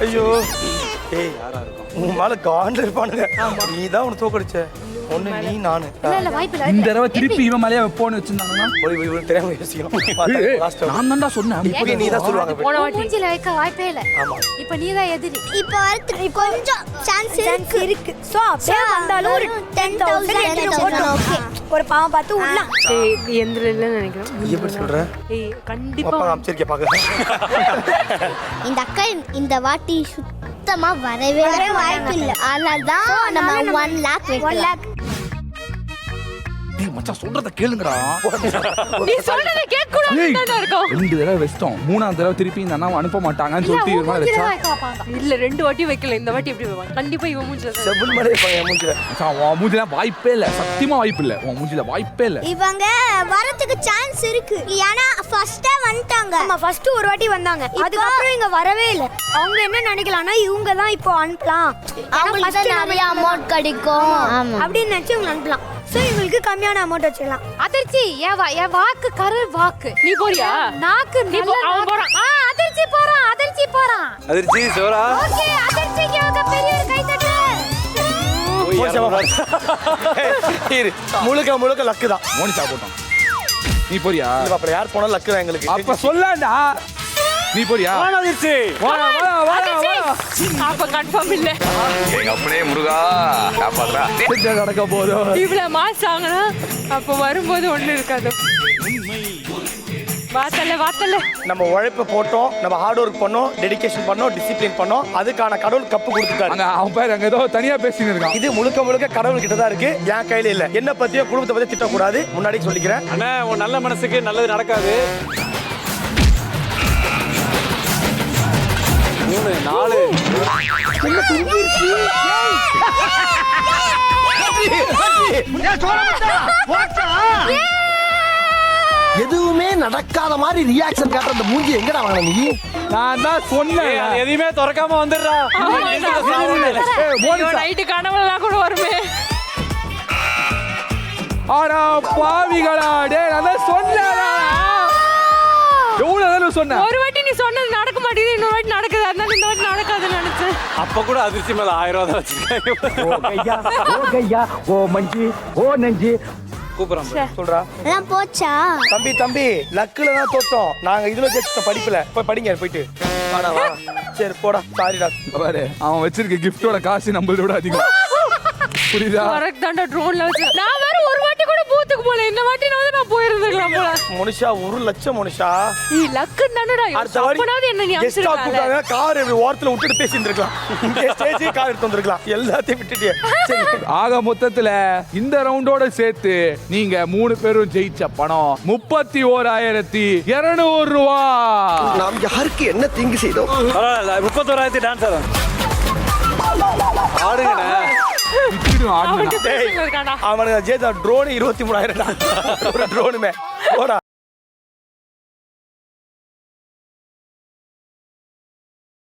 ஐயோ ஏய் யாரா இருக்கும் உன் மேல காண்ட்ல இருப்பானுங்க நீ தான் உன்னை தோக்கடிச்ச ஒண்ணு நீ நானு இல்ல வாய்ப்பு இல்ல. இந்த தடவை திருப்பி இவன் மேலேயே வைப்போன்னு வச்சிருந்தாங்கன்னா போய் தெரியாம யோசிக்கணும் லாஸ்ட் நான் தான்டா சொன்னேன். இப்போ நீ தான் சொல்லுவாங்க போன வாட்டி மூஞ்சில வைக்க வாய்ப்பே இல்ல. ஆமா இப்போ நீ தான் எதிரி. இப்போ வரதுக்கு கொஞ்சம் சான்ஸ் இருக்கு. சோ அப்படியே வந்தாலும் ஒரு 10,000 போட்டோம். ஓகே ஒரு பாவம் பார்த்து உள்ள ஏய் எந்திர இல்லன்னு நினைக்கிறேன். எப்படி சொல்ற ஏய் கண்டிப்பா அப்பா அமைச்சிருக்கே பாக்க இந்த அக்கா இந்த வாட்டி சுத்தமா வரவே வாய்ப்பு இல்ல. அதனால தான் நம்ம 1 லாக் வைக்கலாம். டேய் மச்சான் சொல்றத கேளுங்கடா. நீ சொல்றத கேட்க கூடாதுன்னு இருக்கோம். 2 தடவை வெஸ்டோம். 3ஆவது தடவை திருப்பி இந்த அண்ணா அனுப்ப மாட்டாங்கன்னு சொல்லிட்டு இவன் மேல மூஞ்சில வெச்சா. வைக்க பாப்பாங்க. இல்ல 2 வாட்டி வைக்கல. இந்த வாட்டி எப்படி வைப்பாங்க? கண்டிப்பா இவன் மூஞ்சில தான். செவன் மணி இருப்பாங்க மூஞ்சில மச்சான் உன் மூஞ்சில வாய்ப்பே இல்ல. சத்தியமா வாய்ப்பு இல்ல. உன் மூஞ்சில வாய்ப்பே இல்ல. இவங்க வரதுக்கு சான்ஸ் இருக்கு. ஏன்னா ஃபர்ஸ்டே வந்துட்டாங்க. ஆமா ஃபர்ஸ்ட் ஒரு வாட்டி வந்தாங்க. அதுக்கப்புறம் இங்க வரவே இல்ல. அவங்க என்ன நினைக்கலாம்னா இவங்க தான் இப்போ அனுப்பலாம். அவங்களுக்கு நிறைய அமௌண்ட் கிடைக்கும் அப்படின்னு நினைச்சு இவங்க அனுப்பலாம். சோ இவங்களுக்கு கம்மியான அமௌண்ட் வச்சிடலாம். அதிர்ச்சி என் வாக்கு கரு வாக்கு. நீ போறியா? நாக்கு நீ போ. அவன் போறான். அதிர்ச்சி போறான். அதிர்ச்சி போறான். அதிர்ச்சி சோரா ஓகே அதிர்ச்சிக்கு ஒரு பெரிய ஒரு கை தட்டு. முழுக்க லக்கு தான் மோனிஷா போட்டான். நீ போறியா? அப்புறம் யார் போனா லக்கு தான் எங்களுக்கு அப்ப சொல்லடா. நீ போறியா? அதிர்ச்சி வாடா வாடா வாடா வாடா. அப்ப கன்ஃபார்ம் இல்ல. எங்க அப்பனே முருகா காப்பாத்துறா என்ன நடக்க போதோ? இவ்வளவு மாஸ் ஆகனா அப்ப வரும்போது ஒண்ணு இருக்காது. வாத்தல நம்ம உழைப்பு போட்டோம் நம்ம ஹார்ட் ஒர்க் பண்ணோம் டெடிகேஷன் பண்ணோம் டிசிப்ளின் பண்ணோம் அதுக்கான கடவுள் கப்பு கொடுத்துட்டாரு அங்க அவன் பேர் அங்க ஏதோ தனியா பேசிட்டு இருக்கான். இது முழுக்க கடவுள் கிட்ட தான் இருக்கு என் கையில இல்ல என்ன பத்தியோ குடும்பத்தை பத்தி திட்டக்கூடாது முன்னாடி சொல்லிக்கிறேன் அண்ணா உன் நல்ல மனசுக்கு நல்லது நடக்காது 3 4 எதுவுமே நடக்காத மாதிரி ரியாக்ஷன் காட்டுற அந்த மூஞ்சி எங்கடா வாங்க நீ? நான் தான் சொன்னேன். எதையுமே திறக்காம வந்துடுறா நைட்டு கனவுலாம் கூட வருமே. ஆனா பாவிகளா டேய் நான் தான் சொன்னேன். எவ்வளவு நேரம் சொன்னேன். ஒரு வாட்டி நீ சொன்னது நடக்க மாட்டேங்குது. இன்னொரு வாட்டி நடக்குது. அதனால இந்த வாட்டி நடக்காதுன்னு நினைச்சேன். அப்ப கூட அதிர்ச்சி மேல 1000 ரூபாய் வச்சிருக்காங்க ஓ கையா ஓ மஞ்சி ஓ நெஞ்சி கூப்பிடுறேன் சொல்றா எல்லாம் போச்சா? தம்பி லக்குல தான் தோத்தோம் நாங்க இதுல ஜெயிச்சிட்டோம் படிப்புல போய் படிங்க போயிட்டு வாடா வா சரி போடா சாரிடா பாரு அவன் வச்சிருக்க கிஃப்டோட காசு நம்மளோட விட அதிகம். புரியுதா? கரெக்ட் தான்டா ட்ரோன்ல வச்சு. நான் வேற ஒரு வாட்டி கூட பூத்துக்கு போல. இந்த வாட்டி நான் போயிருந்திருக்கலாம் போல. மனுஷா 1 லட்சம் மனுஷா நீ லக்கு தானடா. அப்பனாவது என்ன நீ அனுப்பிச்சிருக்கல. கார் ஓரத்துல விட்டுட்டு பேசி இருந்திருக்கலாம் இங்க ஸ்டேஜ் கார் எடுத்து வந்திருக்கலாம் எல்லாத்தையும் விட்டுட்டியே சரி ஆக மொத்தத்துல இந்த ரவுண்டோட சேர்த்து நீங்க 3 பேரும் ஜெயிச்ச பணம் 31,200 ரூபாய். நாம் யாருக்கு என்ன தீங்கு செய்தோம்? 31,000 டான்ஸ் ஆடுங்கண்ணா விட்டுடும் ஆடுனா. அவனுக்கு ஜெயிச்சா ட்ரோன் 23,000 ஒரு ட்ரோனுமே போடா